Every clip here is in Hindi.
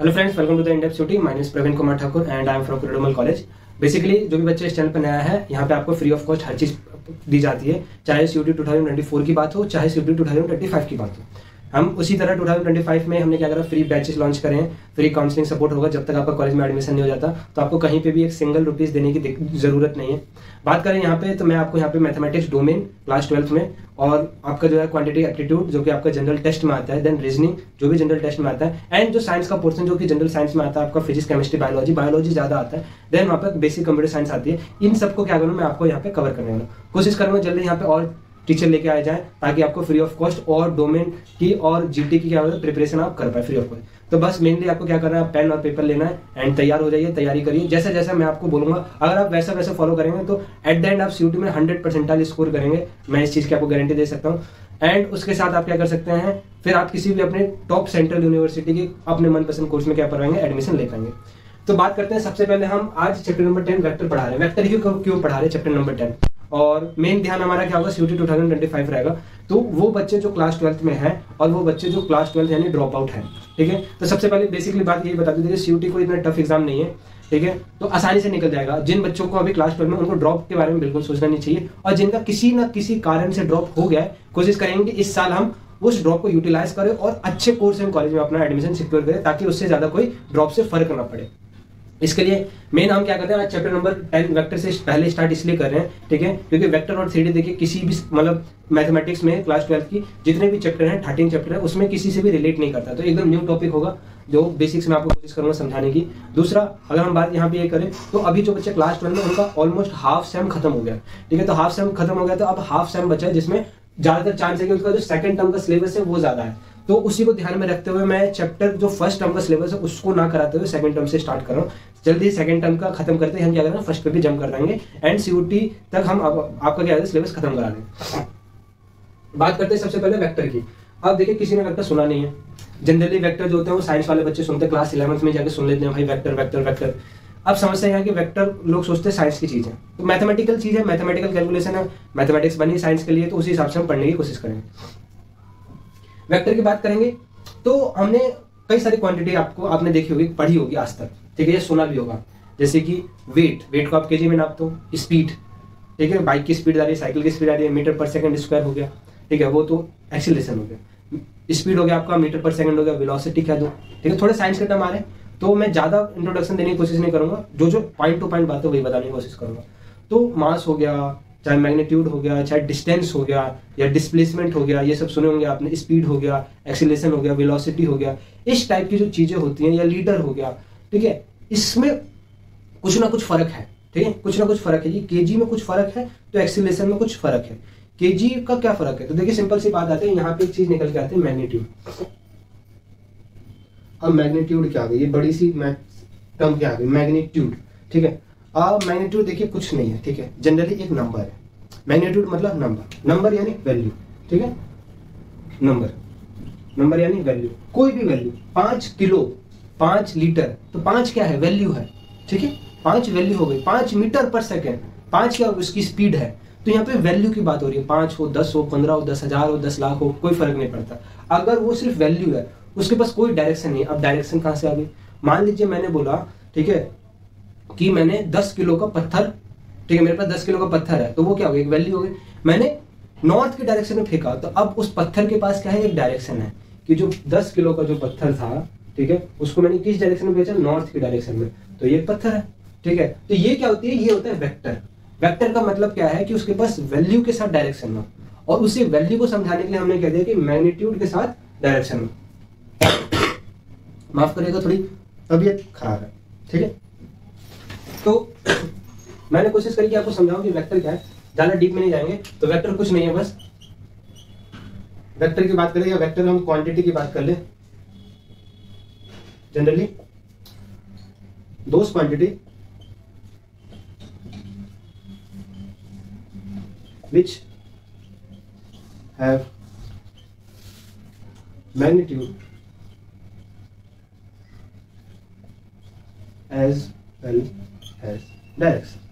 Hello friends, welcome to the in-depth CUT. My name is Praveen Kumar Thakur and I am from Kirorimal college. Basically जो भी बच्चे इस चैनल पर नया है, यहाँ पे आपको फ्री ऑफ कॉस्ट हर चीज दी जाती है, चाहे सीयूटी 2024 की बात हो, चाहे सीयूटी 2025 की बात हो। हम उसी तरह 2025 में हमने क्या करा, फ्री बैचेस लॉन्च करे हैं, फ्री काउंसलिंग सपोर्ट होगा जब तक आपका कॉलेज में एडमिशन नहीं हो जाता। तो आपको कहीं पे भी एक सिंगल रुपीस देने की जरूरत नहीं है। बात करें यहाँ पे, तो मैं आपको यहाँ पे मैथमेटिक्स डोमेन क्लास 12th में, और आपका जो है क्वांटिटी एप्टीट्यूड जो कि आपका जनरल टेस्ट में आता है, देन रीजनिंग जो भी जनरल टेस्ट में आता है, एंड जो साइंस का पोर्शन जो कि जनरल साइंस में आता है, आपका फिजिक्स केमिस्ट्री बायोलॉजी ज्यादा आता है, देन वहाँ पर बेसिक कंप्यूटर साइंस आती है। इन सबको क्या करूँ, मैं आपको यहाँ पे कवर करने वाला कोशिश करूँगा जल्दी यहाँ पे और टीचर लेके आए जाए, ताकि आपको फ्री ऑफ कॉस्ट और डोमेन की और जीटी की क्या होता है प्रिपरेशन आप कर पाए फ्री ऑफ कॉस्ट। तो बस मेनली आपको क्या करना है, पेन और पेपर लेना है एंड तैयार हो जाइए, तैयारी करिए। जैसा जैसा मैं आपको बोलूंगा, अगर आप वैसा वैसा फॉलो करेंगे तो एट द एंड आप सीयूटी में 100% स्कोर करेंगे। मैं इस चीज की आपको गारंटी दे सकता हूँ। एंड उसके साथ आप क्या कर सकते हैं, फिर आप किसी भी अपने टॉप सेंट्रल यूनिवर्सिटी के अपने मनपसंद कोर्स में क्या पढ़ाएंगे, एडमिशन ले पाएंगे। तो बात करते हैं, सबसे पहले हम आज चैप्टर नंबर 10 वेक्टर पढ़ा रहे हैं। वेक्टर क्यों पढ़ा रहे हैं चैप्टर नंबर 10, और मेन ध्यान हमारा क्या होगा, सीयूटी 2025 रहेगा। तो वो बच्चे जो क्लास 12th में है और वो बच्चे जो क्लास 12th यानी ड्रॉप आउट है, ठीक है। तो सबसे पहले बेसिकली बात यही बता देते, सीयूटी को इतना टफ एग्जाम नहीं है, ठीक है, तो आसानी से निकल जाएगा। जिन बच्चों को अभी क्लास 12 में, उनको ड्रॉप के बारे में बिल्कुल सोचना नहीं चाहिए, और जिनका किसी न किसी कारण से ड्रॉप हो गया है, कोशिश करेंगे इस साल हम उस ड्रॉप को यूटिलाइज करें और अच्छे कोर्स एंड कॉलेज में अपना एडमिशन सिक्योर करें, ताकि उससे ज्यादा कोई ड्रॉप से फर्क ना पड़े। इसके लिए मेन हम क्या करते हैं, आज चैप्टर नंबर 10 वेक्टर से पहले स्टार्ट इसलिए कर रहे हैं, ठीक है, क्योंकि वेक्टर और 3D देखिए किसी भी मतलब मैथमेटिक्स में क्लास 12 की जितने भी चैप्टर हैं, 13 चैप्टर है, उसमें किसी से भी रिलेट नहीं करता। तो एकदम न्यू टॉपिक होगा जो बेसिक्स में आपको कोशिश करूंगा समझाने की। दूसरा, अगर हम बात यहाँ पे ये करें, तो अभी जो बच्चे क्लास 12 में, उनका ऑलमोस्ट हाफ सेम खत्म हो गया, ठीक है। तो हाफ सेम खत्म हो गया, तो अब हाफ सेम बचा है, जिसमें ज्यादातर चांस है कि उसका जो सेकंड टर्म का सिलेबस है वो ज्यादा है। तो उसी को ध्यान में रखते हुए मैं चैप्टर जो फर्स्ट टर्म का सिलेबस है उसको ना कराते हुए सेकंड टर्म से स्टार्ट कर रहा हूँ। जल्दी सेकंड टर्म का खत्म करते हैं, हम क्या करेंगे, फर्स्ट पे भी जंप कर देंगे एंड सीयूटी तक हम आपका क्या है सिलेबस खत्म करा देंगे। बात करते हैं सबसे पहले वेक्टर की। अब देखिए, किसी ने वेक्टर सुना नहीं है। जनरली वेक्टर जो होते हैं वो साइंस वाले बच्चे सुनते हैं, क्लास 11th में जाके सुन लेते हैं भाई वेक्टर वेक्टर वेक्टर। अब समझते हैं कि वेक्टर लोग सोचते हैं साइंस की चीज है, तो मैथमेटिकल चीज है, मैथमेटिकल कैलकुलेशन है, मैथमेटिक्स बनी साइंस के लिए, तो उसी हिसाब से हम पढ़ने की कोशिश करेंगे। वेक्टर की बात करेंगे तो हमने कई सारी क्वांटिटी आपने देखी होगी, पढ़ी होगी आज तक, ठीक है, ये सुना भी होगा। जैसे कि वेट को आप केजी में नापते हो, स्पीड, ठीक है, बाइक की स्पीड आ रही है, साइकिल की स्पीड आ रही है, मीटर पर सेकंड स्क्वायर हो गया, ठीक है, वो तो एक्सीलरेशन हो गया। स्पीड हो गया आपका, मीटर पर सेकंड हो गया, वेलोसिटी कह दो, ठीक है। थोड़े साइंस के टर्म आ रहे हैं, तो मैं ज्यादा इंट्रोडक्शन देने की कोशिश नहीं करूंगा, जो पॉइंट टू पॉइंट बात है वही बताने की कोशिश करूंगा। तो मास हो गया, चाहे मैग्नीट्यूड हो गया, चाहे डिस्टेंस हो गया, या डिस्प्लेसमेंट हो गया, ये सब सुने होंगे आपने, स्पीड हो गया, एक्सीलरेशन हो गया, वेलोसिटी हो गया, इस टाइप की जो चीजें होती हैं, या लीडर हो गया, ठीक है, इसमें कुछ ना कुछ फर्क है, ठीक है, कुछ ना कुछ फर्क है। ये केजी में कुछ फर्क है, तो एक्सीलरेशन में कुछ फर्क है। केजी का क्या फर्क है, तो देखिए सिंपल सी बात आती है, यहाँ पे एक चीज निकल के आती है, मैग्नीट्यूड। अब मैग्नीट्यूड क्या आ गई, ये बड़ी सी टर्म क्या आ गई, मैग्नीट्यूड, ठीक है। अब मैग्नीट्यूड देखिए कुछ नहीं है, ठीक है, जनरली एक नंबर है। मैग्नीट्यूड मतलब नंबर यानी वैल्यू, ठीक है, नंबर यानी वैल्यू, कोई भी वैल्यू, 5 किलो, 5 लीटर, तो 5 क्या है, वैल्यू है, ठीक है, 5 वैल्यू हो गई। 5 मीटर पर सेकेंड, 5 क्या उसकी स्पीड है, तो यहाँ पे वैल्यू की बात हो रही है। 5 हो, 10 हो, 15 हो, 10,000 हो, 10 लाख हो, कोई फर्क नहीं पड़ता। अगर वो सिर्फ वैल्यू है, उसके पास कोई डायरेक्शन नहीं है। अब डायरेक्शन कहां से आ गई, मान लीजिए मैंने बोला, ठीक है, कि मैंने 10 किलो का पत्थर, ठीक है, मेरे पास 10 किलो का पत्थर है, तो वो क्या हो गया, एक वैल्यू हो गई। मैंने नॉर्थ की डायरेक्शन में फेंका, तो अब उस पत्थर के पास क्या है, एक डायरेक्शन है, कि जो 10 किलो का जो पत्थर था, ठीक है, उसको मैंने किस डायरेक्शन में भेजा, नॉर्थ की डायरेक्शन में, तो ये पत्थर है, ठीक है। तो ये क्या होती है, ये होता है वेक्टर। वेक्टर का मतलब क्या है, कि उसके पास वैल्यू के साथ डायरेक्शन हो, और उसी वैल्यू को समझाने के लिए हमने कह दिया कि मैग्नीट्यूड के साथ डायरेक्शन हो। माफ करिएगा, थोड़ी तबीयत खराब है, ठीक है। तो मैंने कोशिश करी कि आपको समझाऊं कि वेक्टर क्या है, ज्यादा डीप में नहीं जाएंगे। तो वेक्टर कुछ नहीं है, बस वेक्टर की बात करें, या वेक्टर हम क्वांटिटी की बात कर ले, generally those quantity which have magnitude as well as direction।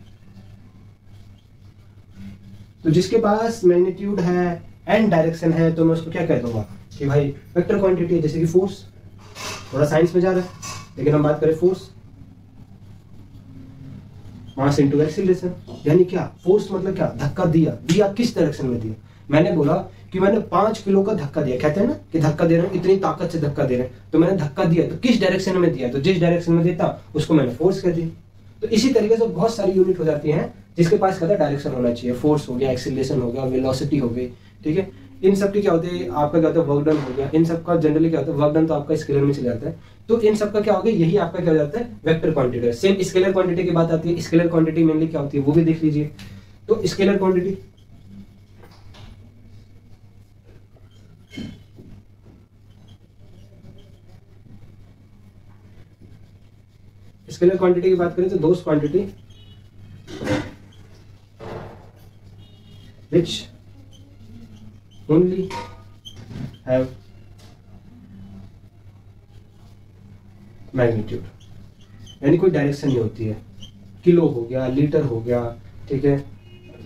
तो जिसके पास मैग्नीट्यूड है एंड डायरेक्शन है, तो मैं उसको क्या कह दूंगा कि भाई वेक्टर क्वांटिटी है। जैसे कि फोर्स, थोड़ा साइंस में जा रहा है, लेकिन हम बात करें फोर्स, मास इनटू एक्सीलरेशन, यानी क्या फोर्स मतलब क्या, धक्का दिया, दिया किस डायरेक्शन में दिया। मैंने बोला कि मैंने 5 किलो का धक्का दिया, कहते हैं ना कि धक्का दे रहे हैं, इतनी ताकत से धक्का दे रहे हैं, तो मैंने धक्का दिया तो किस डायरेक्शन में दिया, तो जिस डायरेक्शन में देता उसको मैंने फोर्स कह दी। तो इसी तरीके से बहुत सारी यूनिट हो जाती हैं जिसके पास क्या डायरेक्शन होना चाहिए, फोर्स हो गया, एक्सीलरेशन हो गया, वेलोसिटी हो गई, ठीक है। इन सब की क्या होती है, आपका क्या होता है वर्क डन हो गया, इन सब का जनरली क्या होता है वर्क डन तो आपका स्केलर में चले जाता है, तो इन सब का क्या हो गया, यही आपका क्या हो जाता है vector quantity. Same scalar quantity की बात आती है, स्केलर क्वांटिटी मेनली क्या होती है वो भी देख लीजिए। तो स्केलर क्वांटिटी, स्केलर क्वांटिटी की बात करें तो दोस्त quantity which only have magnitude, यानी कोई डायरेक्शन नहीं होती है। किलो हो गया, लीटर हो गया, ठीक है,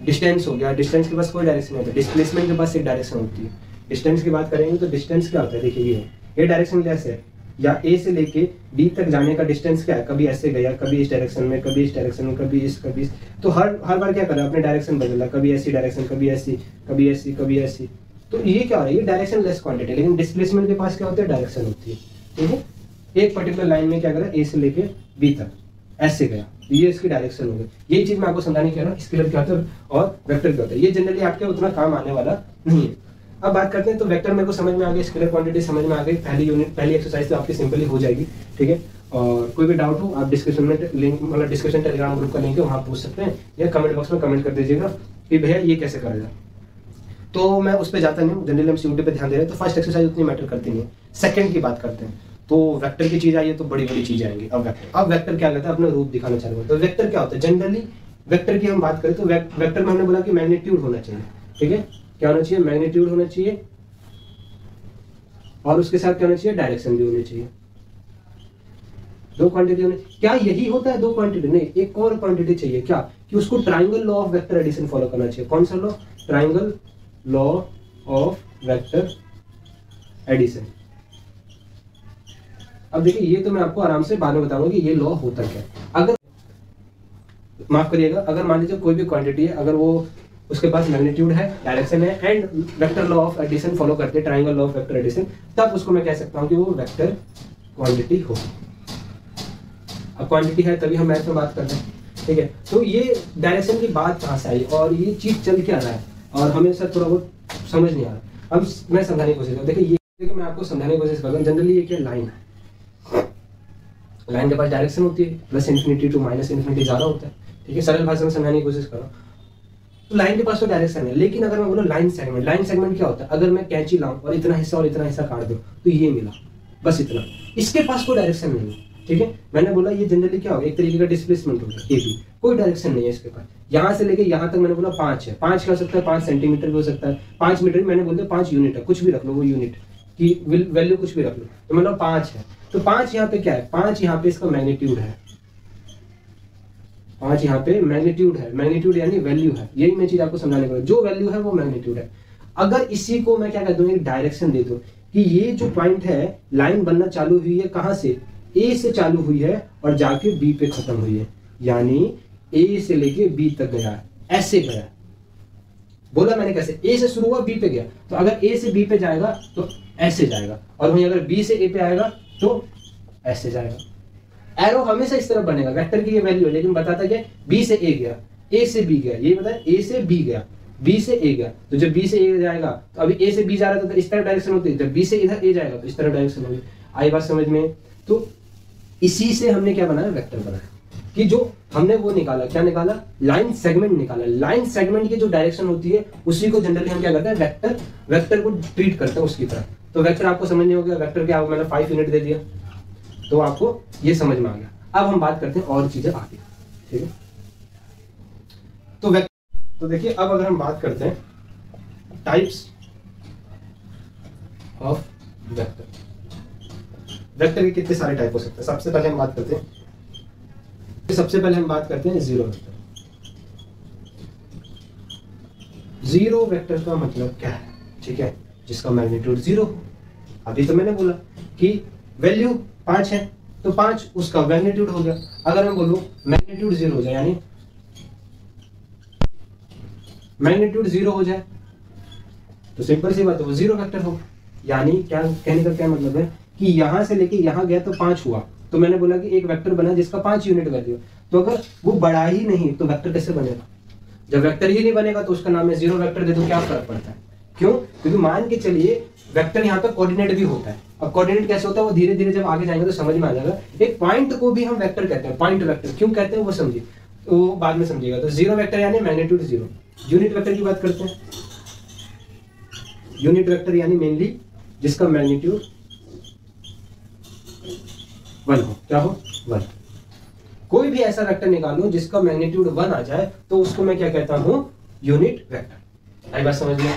डिस्टेंस हो गया, डिस्टेंस के पास कोई डायरेक्शन नहीं होता, डिस्प्लेसमेंट के पास एक डायरेक्शन होती है। डिस्टेंस की बात करेंगे तो डिस्टेंस क्या होता है, देखिए ये डायरेक्शन लेस है, या ए से लेके बी तक जाने का डिस्टेंस क्या है, कभी ऐसे गया, कभी इस डायरेक्शन में, कभी इस डायरेक्शन में, कभी इस, कभी इस, तो हर बार क्या कर रहा है अपने डायरेक्शन बदला, कभी ऐसी डायरेक्शन, कभी ऐसी, कभी ऐसी, कभी ऐसी। तो ये क्या हो रहा है, ये डायरेक्शन लेस क्वांटिटी, लेकिन डिस्प्लेसमेंट के पास क्या होता है डायरेक्शन होती है, ठीक है। एक पर्टिकुलर लाइन में क्या कर रहा है, ए से लेके बी तक ऐसे गया, ये इसकी डायरेक्शन हो गई। यही चीज मैं आपको समझाने की कह रहा हूँ, स्केलर क्या होता है और वेक्टर क्या होता है, ये जनरली आपके उतना काम आने वाला नहीं है। अब बात करते हैं, तो वेक्टर मेरे को समझ में आ गया, स्केलर क्वांटिटी समझ में आ गई, पहली यूनिट, पहली एक्सरसाइज तो आपकी सिंपली हो जाएगी, ठीक है। और कोई भी डाउट हो आप डिस्क्रिप्शन में लिंक, मतलब डिस्कशन टेलीग्राम ग्रुप का लिंक है, वहाँ पूछ सकते हैं, या कमेंट बॉक्स में कमेंट कर दीजिएगा कि भैया ये कैसे करेगा। तो मैं उस पर जाता नहीं हूँ, जनरली हम सीयूटी पे ध्यान दे रहे हैं, तो फर्स्ट एक्सरसाइज उतनी मैटर करती नहीं है। सेकंड की बात करते हैं, तो वेक्टर की चीज आई है तो बड़ी बड़ी चीजें आएंगी। अब वेक्टर क्या करता है, अपना रूप दिखाना चालू करता है। तो वेक्टर क्या होता है, जनरली वेक्टर की हम बात करें तो वेक्टर में हमने बोला कि मैग्नीट्यूड होना चाहिए, ठीक है, क्या होना चाहिए, मैग्नीट्यूड होना चाहिए, और उसके साथ क्या होना चाहिए, डायरेक्शन भी होनी चाहिए। दो क्वांटिटी होनी, क्या यही होता है दो क्वांटिटी, नहीं, एक और क्वांटिटी चाहिए, क्या, कि उसको triangle law of vector addition follow करना चाहिए। कौन सा law, triangle law of vector addition. अब देखिए ये तो मैं आपको आराम से बाद में बताऊंगा कि ये लॉ होता क्या है। अगर माफ करिएगा, अगर मान लीजिए कोई भी क्वांटिटी है, अगर वो उसके पास मैग्नीट्यूड है, डायरेक्शन है, and vector law of addition follow करते हैं, triangle law of vector addition, तब उसको मैं कह सकता हूं कि वो वेक्टर क्वांटिटी हो। अब क्वांटिटी है तभी हम मैथ में बात करते हैं, ठीक है। तो ये डायरेक्शन की बात कहां से आई और ये चीज चल क्या रहा है, और हमें सर थोड़ा बहुत समझ नहीं आ रहा। अब मैं समझाने की कोशिश करूँ, देखिए मैं आपको समझाने की कोशिश कर रहा हूँ। जनरली ये क्या लाइन है, लाइन के पास डायरेक्शन होती है, plus infinity to minus infinity ज्यादा होता है, ठीक है, सरल भाषा में समझाने की कोशिश कर रहा हूँ। तो लाइन के पास तो डायरेक्शन है, लेकिन अगर मैं बोलूं लाइन सेगमेंट, लाइन सेगमेंट क्या होता है, अगर मैं कैंची लाऊं और इतना हिस्सा काट दूं तो ये मिला, बस इतना, इसके पास कोई डायरेक्शन नहीं है, ठीक है। मैंने बोला ये जनरली क्या होगा, एक तरीके का डिस्प्लेसमेंट होगा, ए बी, कोई डायरेक्शन नहीं है इसके पास। यहाँ से लेके यहाँ तक मैंने बोला 5 है, 5 क्या हो सकता है, 5 सेंटीमीटर भी हो सकता है, 5 मीटर, मैंने बोलते 5 यूनिट है, कुछ भी रख लो, वो यूनिट की वैल्यू कुछ भी रख लो, तो मतलब 5 है। तो 5 यहाँ पे क्या है, 5 यहाँ पे इसका मैग्नीट्यूड है, 5 यहाँ पे मैग्नीट्यूड है, मैग्नीट्यूड यानी वैल्यू है, यही मैं चीज आपको समझाने को, जो वैल्यू है वो मैग्नीट्यूड है। अगर इसी को मैं क्या कर दूं, एक डायरेक्शन दे दूं कि ये जो पॉइंट है, लाइन बनना चालू हुई है कहां से, ए से चालू हुई है और जाके बी पे खत्म हुई है, यानी ए से लेके बी तक गया है, ऐसे गया। बोला मैंने कैसे, ए से शुरू हुआ बी पे गया, तो अगर ए से बी पे जाएगा तो ऐसे जाएगा, और वहीं अगर बी से ए पे आएगा तो ऐसे जाएगा। एरो हमेशा इस तरफ बनेगा, वेक्टर की ये वैल्यू है, लेकिन बताता क्या, बी से ए गया, ए से बी गया, ये बताया ए से बी गया, बी से ए गया, तो जब बी से ए जाएगा तो अभी ए से बी जा रहा था तो इस तरफ डायरेक्शन होती है, जब बी से इधर ए जाएगा तो इस तरफ डायरेक्शन होगी। आई बात समझ में। तो इसी से हमने क्या बनाया, वेक्टर बनाया, कि जो हमने वो निकाला, क्या निकाला, लाइन सेगमेंट निकाला। लाइन सेगमेंट की जो डायरेक्शन होती है उसी को जनरली हम क्या करते हैं, वेक्टर, वेक्टर को ट्रीट करते हैं उसकी तरह। तो वेक्टर आपको समझ नहीं हो गया, वेक्टर क्या, मैंने 5 यूनिट दे दिया तो आपको ये समझ में आ गया। अब हम बात करते हैं और चीजें आगे, ठीक है। तो देखिए अब अगर हम बात करते हैं टाइप्स ऑफ वेक्टर, वेक्टर के कितने सारे टाइप हो सकते हैं। सबसे पहले हम बात करते हैं जीरो वेक्टर। जीरो वेक्टर का मतलब क्या है, ठीक है, जिसका मैग्नीट्यूड 0 हो। अभी तो मैंने बोला कि वैल्यू 5 है, तो 5 उसका मैग्नीट्यूड हो गया। अगर मैं बोलूं मैग्नीट्यूड 0 हो जाए, यानी मैग्नीट्यूड 0 हो जाए, तो सिंपल सी बात है वो 0 वेक्टर हो। यानी क्या कहने का क्या मतलब है कि यहां से लेके यहां गया तो 5 हुआ, तो मैंने बोला कि एक वेक्टर बना जिसका 5 यूनिट वैल्यू। तो अगर वो बड़ा ही नहीं तो वेक्टर कैसे बनेगा? जब वेक्टर ही नहीं बनेगा तो उसका नाम है 0 वेक्टर दे दो, क्या फर्क पड़ता है? क्यों? क्योंकि मान के चलिए वेक्टर यहाँ पर कोऑर्डिनेट भी होता है। अब कोऑर्डिनेट कैसे होता है वो धीरे धीरे जब आगे जाएंगे तो समझ में आ जाएगा। एक पॉइंट को भी हम वेक्टर कहते हैं, पॉइंट वेक्टर क्यों कहते हैं वो समझिए, वो बाद में समझिएगा। तो 0 वेक्टर यानी मैग्नीट्यूड 0। यूनिट वेक्टर की बात करते हैं। यूनिट वेक्टर यानी मेनली जिसका मैग्नीट्यूड 1 हो। क्या हो? 1। कोई भी ऐसा वेक्टर निकालो जिसका मैग्नीट्यूड 1 आ जाए तो उसको मैं क्या कहता हूं? Unit vector. आई बात समझ में?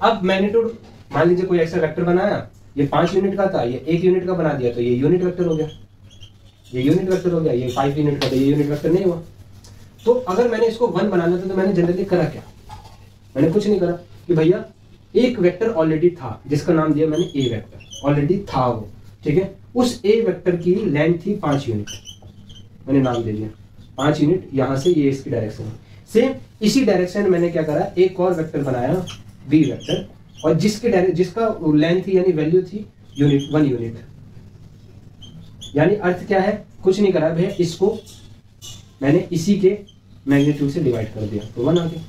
अब मैग्नीट्यूड मान लीजिए कोई ऐसा वेक्टर बनाया, ये 5 यूनिट का था, ये 1 यूनिट का बना दिया, तो ये यूनिट वेक्टर हो गया। ये यूनिट वेक्टर हो गया। ये 5 यूनिट का, तो ये यूनिट वेक्टर नहीं हुआ। तो अगर मैंने इसको 1 बनाना था तो मैंने जनरली करा क्या? मैंने कुछ नहीं करा कि भैया एक वेक्टर ऑलरेडी था जिसका नाम दिया मैंने ए वेक्टर, ऑलरेडी था वो, ठीक है। उस ए वेक्टर की लेंथ थी 5 यूनिट, मैंने नाम दे दिया 5 यूनिट। यहां से ये इसकी डायरेक्शन है। सेम इसी डायरेक्शन में मैंने क्या करा, एक और वेक्टर बनाया बी वेक्टर, और जिसका लेंथ थी यानी वैल्यू थी यूनिट 1 यूनिट। यानी अर्थ क्या है? कुछ नहीं करा भैया, इसको मैंने इसी के मैग्नीट्यूड से डिवाइड कर दिया तो 1 आ गया।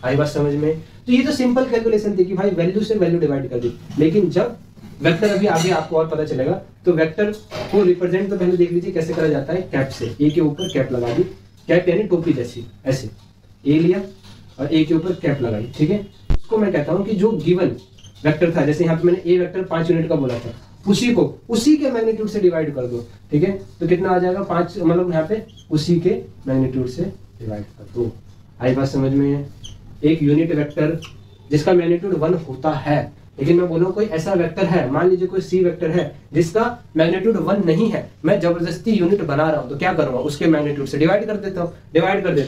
आई बात समझ में? तो ये तो सिंपल कैलकुलेशन थी कि भाई वैल्यू से वैल्यू डिवाइड कर दी। लेकिन जब वेक्टर, अभी आगे आपको और पता चलेगा, तो वेक्टर को रिप्रेजेंट तो पहले देख लीजिए कैसे करा जाता है। कैप से, ए के ऊपर कैप लगा दी, कैप यानी टोपी जैसी, ऐसे ए लिया और ए के ऊपर कैप लगाई, ठीक है। उसको मैं कहता हूं कि जो गिवन वेक्टर था, जैसे यहाँ पे मैंने ए वेक्टर 5 यूनिट का बोला था, उसी के मैग्नीट्यूड से डिवाइड कर दो, ठीक है। तो कितना आ जाएगा? 5, मतलब यहाँ पे उसी के मैग्नीट्यूड से डिवाइड कर दो। आई बात समझ में? एक यूनिट वेक्टर जिसका मैग्नीट्यूड 1 होता है, लेकिन मैं बोलूं कोई ऐसा वेक्टर है, मान लीजिए कोई सी वेक्टर है जिसका मैग्नीट्यूड 1 नहीं है, मैं जबरदस्ती यूनिट बना रहा हूं, तो क्या करूंगा? उसके मैग्नीट्यूड से डिवाइड कर देता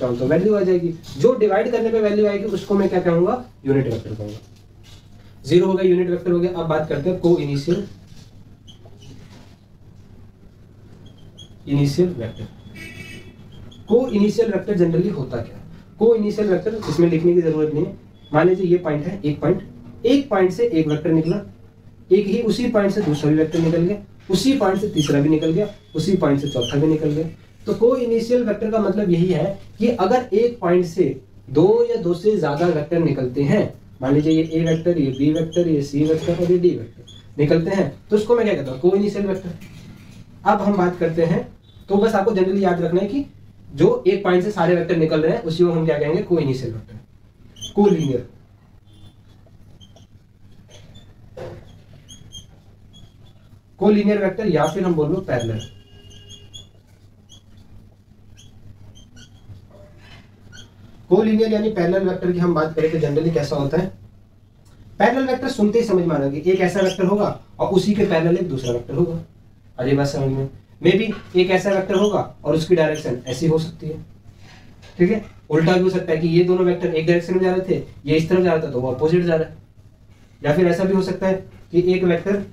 हूं तो वैल्यू आ जाएगी। जो डिवाइड करने पे वैल्यू आएगी उसको मैं क्या कहूंगा? यूनिट वेक्टर कहूंगा। 0 हो गया, यूनिट वेक्टर हो गया। अब बात करते हैं को इनिशियल वेक्टर। को इनिशियल वेक्टर जनरली होता क्या? को इनिशियल वेक्टर इसमें लिखने की जरूरत नहीं है। मान लीजिए ये पॉइंट है, एक पॉइंट से एक वेक्टर निकला, एक ही उसी पॉइंट से दूसरा भी वेक्टर निकल गया, उसी पॉइंट से तीसरा भी निकल गया, उसी पॉइंट से चौथा भी निकल गया। तो को इनिशियल वेक्टर का मतलब यही है कि अगर एक पॉइंट से 2 या 2 से ज्यादा वेक्टर निकलते हैं, मान लीजिए ये ए वेक्टर, ये बी वेक्टर, ये सी वेक्टर और ये डी वेक्टर निकलते हैं, तो उसको मैं क्या कहता हूँ? को इनिशियल वेक्टर। अब हम बात करते हैं, तो बस आपको जनरली याद रखना है कि जो एक पॉइंट से सारे वेक्टर निकल रहे हैं उसी को हम क्या कहेंगे? को initial vector. Collinear, collinear vector, या फिर हम बोल लो पैरेलल। कोलीनियर यानी पैरेलल वेक्टर की हम बात करें तो जनरली कैसा होता है? पैरेलल वेक्टर सुनते ही समझ में आ रहा है कि एक ऐसा वेक्टर होगा और उसी के पैरेलल एक दूसरा वेक्टर होगा। अरे बात समझ में? मे बी एक ऐसा वेक्टर होगा और उसकी डायरेक्शन ऐसी हो सकती है, ठीक है। उल्टा भी हो सकता है कि ये दोनों वेक्टर एक डायरेक्शन में जा रहे थे, ये इस तरफ जा रहा था तो वो अपोजिट जा रहा है। या फिर ऐसा भी हो सकता है कि एक वेक्टर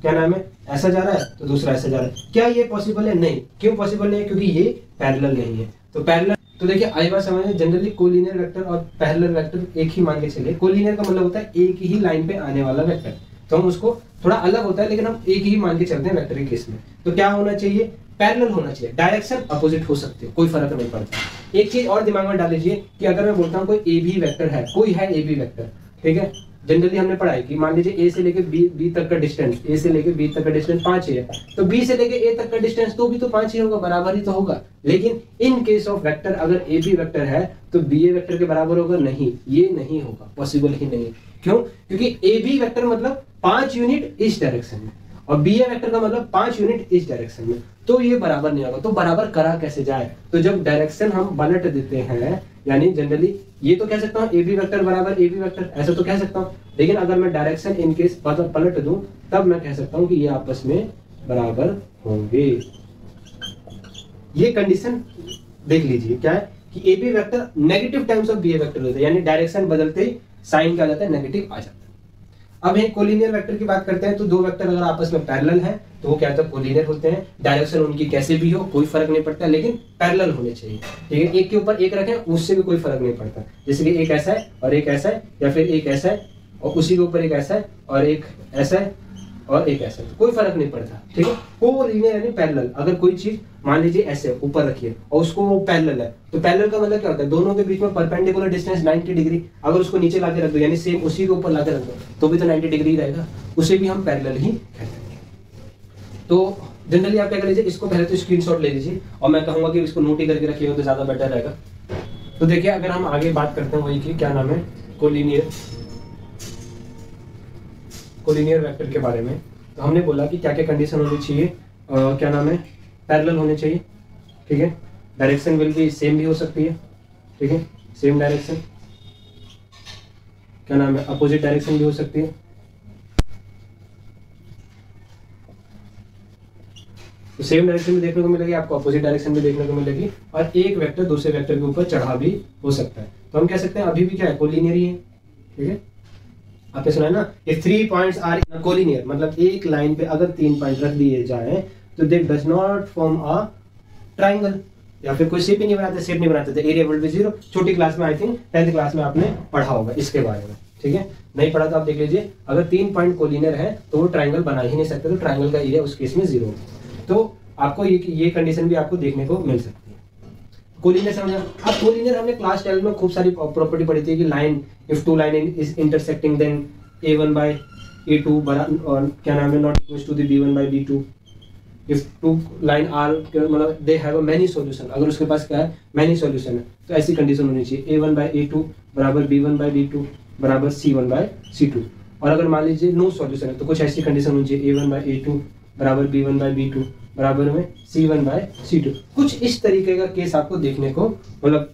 क्या नाम है ऐसा जा रहा है तो दूसरा ऐसा जा रहा है। क्या ये पॉसिबल है? नहीं। क्यों पॉसिबल नहीं है? क्योंकि ये पैरेलल नहीं है। तो पैरेलल, तो देखिए आई बात समझ में, जनरली कोलिनियर वेक्टर और पैरेलल वेक्टर एक ही मान के चलिए। कोलिनियर का मतलब होता है एक ही लाइन पे आने वाला वेक्टर, तो हम उसको थोड़ा अलग होता है लेकिन हम एक ही मान के चलते हैं वेक्टर के केस में। तो क्या होना चाहिए? पैरेलल होना चाहिए, डायरेक्शन अपोजिट हो सकते हैं, कोई फर्क नहीं पड़ता। एक चीज और दिमाग में डाल लीजिए कि अगर मैं बोलता हूँ कोई ए बी वेक्टर है, कोई है ए बी वेक्टर, ठीक है। जनरली हमने पढ़ा है कि मान लीजिए ए से लेके बी तक का डिस्टेंस, ए से लेके बी तक का डिस्टेंस 5 है, तो बी से लेके ए तक का डिस्टेंस तो भी तो 5 ही होगा, बराबर ही तो होगा। लेकिन इन केस ऑफ वेक्टर अगर ए बी वेक्टर है तो बी ए वेक्टर के बराबर होगा? नहीं, ये नहीं होगा, पॉसिबल ही नहीं। क्यों? क्योंकि ए बी वेक्टर मतलब 5 यूनिट इस डायरेक्शन में और बी ए वेक्टर का मतलब 5 यूनिट इस डायरेक्शन में, तो ये बराबर नहीं होगा। तो बराबर करा कैसे जाए? तो जब डायरेक्शन हम पलट देते हैं, यानी जनरली ये तो कह सकता हूँ ए बी वेक्टर बराबर ए बी वेक्टर, ऐसा तो कह सकता हूँ। लेकिन अगर मैं डायरेक्शन इन केस पलट दूं तब मैं कह सकता हूँ कि ये आपस में बराबर होंगे। ये कंडीशन देख लीजिए क्या है कि A B vector negative times of B A vector होता है, यानी डायरेक्शन बदलते ही साइन क्या आ जाता है? नेगेटिव आ जाता है। अब एक कोलिनियर वेक्टर की बात करते हैं, तो दो वेक्टर अगर आपस में पैरेलल हैं तो वो क्या होता है, कोलिनियर होते हैं। डायरेक्शन उनकी कैसे भी हो कोई फर्क नहीं पड़ता, लेकिन पैरेलल होने चाहिए, ठीक है। एक के ऊपर एक रखें उससे भी कोई फर्क नहीं पड़ता, जैसे कि एक ऐसा है और एक ऐसा है, या फिर एक ऐसा है और उसी के ऊपर एक ऐसा है और एक ऐसा है और एक ऐसा है, तो कोई फर्क नहीं पड़ता, ठीक है। कोलिनियर यानी पैरेलल। अगर कोई चीज मान लीजिए ऐसे ऊपर रखिए और उसको वो पैरेलल है, तो पैरेलल का मतलब क्या होता है, दोनों के बीच में परपेंडिकुलर डिस्टेंस 90 डिग्री। अगर उसको नीचे लाके रख दो यानी सेम उसी के ऊपर लाके रख दो तो भी तो 90 डिग्री रहेगा, उसे भी हम पैरेलल ही कहते हैं। तो जनरली आप क्या कर लीजिए, इसको पहले तो स्क्रीनशॉट ले लीजिए और मैं कहूंगा कि इसको नोट ही करके रखिएगा तो ज्यादा बेटर रहेगा। तो देखिए अगर हम आगे बात करते हैं वही की क्या नाम है, कोलिनियर वेक्टर के बारे में, तो हमने बोला कि क्या क्या कंडीशन होनी चाहिए, क्या नाम है, पैरेलल होने चाहिए, ठीक है। डायरेक्शन विल भी सेम भी हो सकती है, ठीक है, सेम डायरेक्शन, क्या नाम है, अपोजिट डायरेक्शन भी हो सकती है। तो सेम डायरेक्शन भी देखने को मिलेगी आपको, अपोजिट डायरेक्शन भी देखने को मिलेगी, और एक वेक्टर दूसरे वेक्टर के ऊपर चढ़ा भी हो सकता है। तो हम कह सकते हैं अभी भी क्या है, कोलिनियर ही है, ठीक है। आपने सुना है ना, ये 3 पॉइंट्स आर कोलिनियर, मतलब एक लाइन पे अगर 3 पॉइंट रख दिए जाए तो दे does not form a triangle, या फिर कोई शेप ही नहीं बनाते, शेप नहीं बनाते थे, एरिया विल बी 0। छोटी क्लास में आई थिंक 10th क्लास में आपने पढ़ा होगा इसके बारे में, ठीक है। नहीं पढ़ा तो आप देख लीजिए, अगर 3 पॉइंट कोलिनियर है तो वो ट्राइंगल बना ही नहीं सकते, तो ट्राइंगल का एरिया उस केस में 0 होगा। तो आपको ये कंडीशन भी आपको देखने को मिल सकती है। कोलिनियर समझा। अब कोलिनियर हमने क्लास 12 में खूब सारी प्रॉपर्टी पढ़ी थी कि line, if two line is intersecting then a1 by a2 और क्या नाम है, not equal to the b1 by b2। If two line are मतलब they have a many solution, अगर उसके पास क्या है, मेनी सॉल्यूशन है, तो ऐसी कंडीशन होनी चाहिए, a1 by a2 बराबर b1 by b2 बराबर c1 by c2। और अगर मान लीजिए नो सॉल्यूशन है तो कुछ ऐसी कंडीशन होनी चाहिए, a1 by a2 बराबर b1 by b2 बराबर में c1 by c2। कुछ इस तरीके का केस आपको देखने को मतलब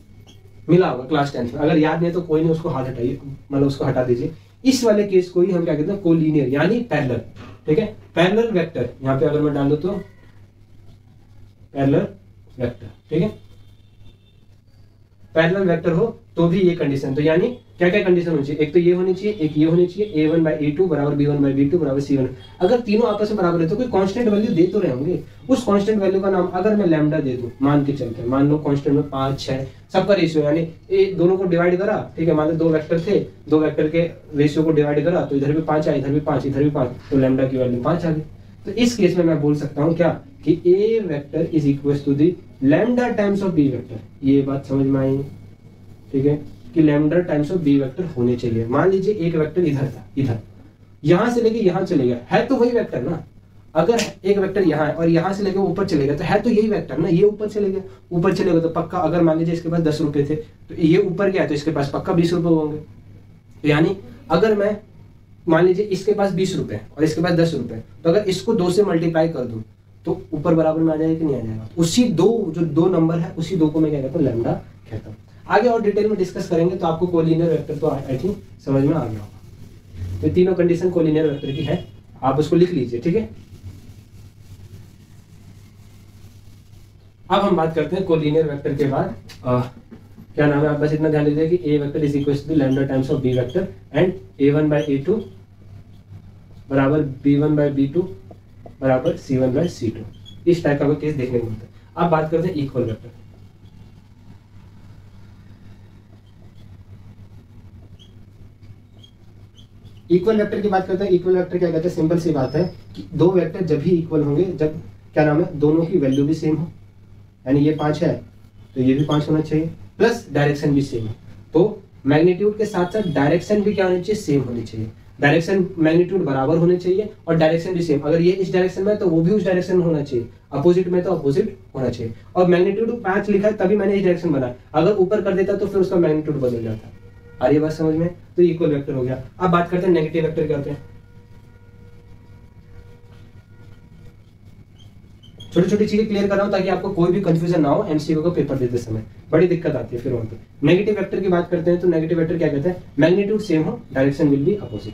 मिला होगा क्लास 10 में। अगर याद नहीं तो कोई नहीं, उसको हाथ हटाइए, मतलब उसको हटा दीजिए। इस वाले केस को ही हम क्या कहते हैं, कोलिनियर यानी पैरेलल, ठीक है। पैरेलल वेक्टर यहाँ पे अगर मैं डाल दूं तो पैरेलल वेक्टर, ठीक है, पैरेलल वेक्टर हो तो भी ये कंडीशन, तो यानी क्या क्या कंडीशन होनी चाहिए, एक तो ये होनी चाहिए, एक ये होनी चाहिए, a1 by a2 बराबर b1 by b2 बराबर c1। अगर तीनों आपस में बराबर है तो कोई कांस्टेंट वैल्यू दे तो रहे होंगे, उस कांस्टेंट वैल्यू का नाम अगर मैं लैम्डा दे दूं, मान के चलते हैं, मान लो कांस्टेंट में 5 6 सबका रेशियो, यानी ये दोनों को डिवाइड करा, ठीक है, मान लो 2 वेक्टर थे, 2 वेक्टर के रेशियो को डिवाइड करा तो इधर भी 5 आया, इधर भी 5, इधर भी 5, तो लैम्डा की वैल्यू 5 आ गई। तो इस केस में मैं बोल सकता हूँ क्या कि a vector is equal to the lambda times of b vector. ये बात समझ में आई, ठीक है, कि lambda times of b vector होने चाहिए। मान लीजिए एक वेक्टर इधर था, इधर, यहां से लेके यहां चले गया, है तो वही वेक्टर ना। अगर एक वेक्टर यहाँ है और यहाँ से लेके ऊपर चले गया तो है तो यही वेक्टर ना, ये ऊपर चले गया, ऊपर चले गए तो पक्का, अगर मान लीजिए इसके पास 10 रुपए थे तो ये ऊपर गया तो इसके पास पक्का 20 रुपए होंगे। तो यानी अगर मैं मान लीजिए इसके पास 20 रुपए और इसके पास 10 रुपए, तो अगर इसको 2 से मल्टीप्लाई कर दूं तो ऊपर बराबर में आ जाएगा कि नहीं आ जाएगा, उसी जो दो नंबर है उसी 2 को मैं क्या कहता हूँ, लैम्डा कहता हूँ। आगे और डिटेल में डिस्कस करेंगे तो आपको कोलिनियर वेक्टर तो आई थिंक समझ में आ गया होगा। तो तीनों कंडीशन कोलिनियर वेक्टर की है, आप उसको लिख लीजिए, ठीक है। अब हम बात करते हैं कोलिनियर वेक्टर के बाद क्या नाम है, आप बस इतना ध्यान दीजिए कि a vector is equal to lambda times of b vector and a1 by a2 बराबर b1 by b2 बराबर c1 by c2। इस टाइप का केस देखने को मिलता है। अब बात करते हैं इक्वल वेक्टर। इक्वल वेक्टर की बात करते हैं। इक्वल वेक्टर क्या कहते हैं, सिंपल सी बात है कि दो वेक्टर जब भी इक्वल होंगे जब क्या नाम है, दोनों की वैल्यू भी सेम हो, यानी ये 5 है तो ये भी 5 होना चाहिए, प्लस डायरेक्शन भी सेम है। तो मैग्नीट्यूड के साथ साथ डायरेक्शन भी क्या होनी चाहिए, सेम होनी चाहिए। डायरेक्शन मैग्नीट्यूड बराबर होने चाहिए और डायरेक्शन भी सेम। अगर ये इस डायरेक्शन में है तो वो भी उस डायरेक्शन में होना चाहिए, अपोजिट में तो अपोजिट होना चाहिए। और मैग्नीट्यूड 5 लिखा है तभी मैंने इस डायरेक्शन बनाया, अगर ऊपर कर देता तो फिर उसका मैग्नीट्यूड बदल जाता। आ रही बात समझ में? तो इक्वल वेक्टर हो गया। अब बात करते हैं नेगेटिव वेक्टर क्या होते हैं। छोटी छोटी चीजें क्लियर कर रहा हूं ताकि आपको कोई भी कंफ्यूजन ना हो एमसीक्यू को पेपर देते समय, बड़ी दिक्कत आती है फिर वहां पे। नेगेटिव वेक्टर की बात करते हैं तो नेगेटिव वेक्टर क्या कहते हैं, मैग्नीट्यूड सेम हो, डायरेक्शन विल बी अपोजिट।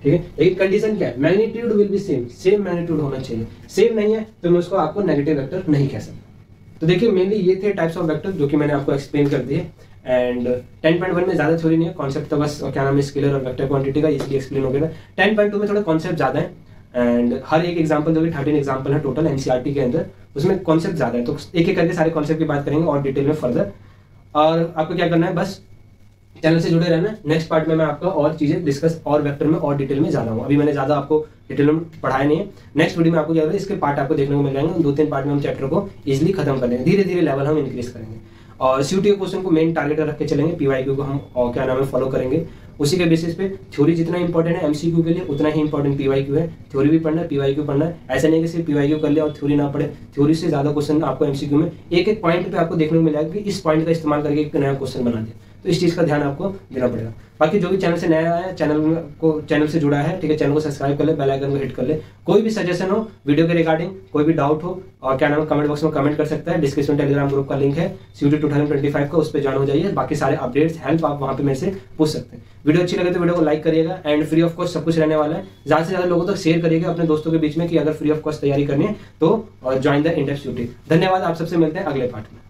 ठीक है, लेकिन कंडीशन क्या है, magnitude will be same, same magnitude होना चाहिए। सेम नहीं है तो मैं उसको आपको नेगेटिव वेक्टर नहीं कह सकता। तो देखिए मेनली ये थे टाइप्स ऑफ वेक्टर जो कि मैंने आपको एक्सप्लेन कर दिए। एंड 10.1 में ज़्यादा थ्योरी नहीं है, कॉन्सेप्ट तो बस क्या नाम है स्केलर और वेक्टर क्वांटिटी का इजीली एक्सप्लेन हो गया। 10.2 में थोड़ा कॉन्सेप्ट ज़्यादा है एंड हर एक एग्जाम्पल जो कि 13 एग्जाम्पल है टोटल एनसीईआरटी के अंदर, उसमें कॉन्सेप्ट ज़्यादा है, तो एक एक करके सारे कॉन्सेप्ट की बात करेंगे और डिटेल में फर्दर। और आपको क्या करना है, बस चैनल से जुड़े रहना। नेक्स्ट पार्ट में मैं आपका और चीज़ें डिस्कस और वेक्टर में और डिटेल में जाना हूँ, अभी मैंने ज़्यादा आपको डिटेल में पढ़ाया नहीं है। नेक्स्ट वीडियो में आपको क्या होगा, इसके पार्ट आपको देखने को मिल जाएंगे, 2-3 पार्ट में हम चैप्टर को इजीली खत्म कर लेंगे, धीरे धीरे लेवल हम इंक्रीज करेंगे और सीयूटी के क्वेश्चन को मेन टारगेट रख के चलेंगे, पीवाईक्यू को हम और क्या नाम है फॉलो करेंगे। उसी के बेसिस पे थ्योरी जितना इंपॉर्टेंट है एमसीक्यू के लिए उतना ही इंपॉर्टेंट पीवाईक्यू है, थ्योरी भी पढ़ना है पीवाईक्यू पढ़ना है। ऐसा नहीं कि सिर्फ पीवाईक्यू कर लिया और थ्योरी ना पढ़े, थ्योरी से ज्यादा क्वेश्चन आपको एमसीक्यू में एक एक पॉइंट पे आपको देखने को मिलेगा कि इस पॉइंट का इस्तेमाल करके एक नया क्वेश्चन बना दिया, तो इस चीज़ का ध्यान आपको देना पड़ेगा। बाकी जो भी चैनल से नया आया, चैनल से जुड़ा है, ठीक है, चैनल को सब्सक्राइब कर ले, बेल आइकन को हिट कर ले। कोई भी सजेशन हो वीडियो के रिगार्डिंग, कोई भी डाउट हो और क्या नाम है कमेंट बॉक्स में कमेंट कर सकता है। डिस्क्रिप्शन टेलीग्राम ग्रुप का लिंक है सीयूटी 2025 का, उस पर ज्वाइन हो जाइए। बाकी सारे अपडेट्स हेल्प आप वहाँ पे मेरे से पूछ सकते हैं। वीडियो अच्छी लगे तो वीडियो को लाइक करिएगा एंड फ्री ऑफ कॉस्ट सब कुछ रहने वाला है, ज़्यादा से ज़्यादा लोगों तक शेयर करिएगा अपने दोस्तों के बीच में कि अगर फ्री ऑफ कॉस्ट तैयारी करनी है तो ज्वाइन द इंडेप्थ सीयूटी। धन्यवाद, आप सबसे मिलते हैं अगले पार्ट में।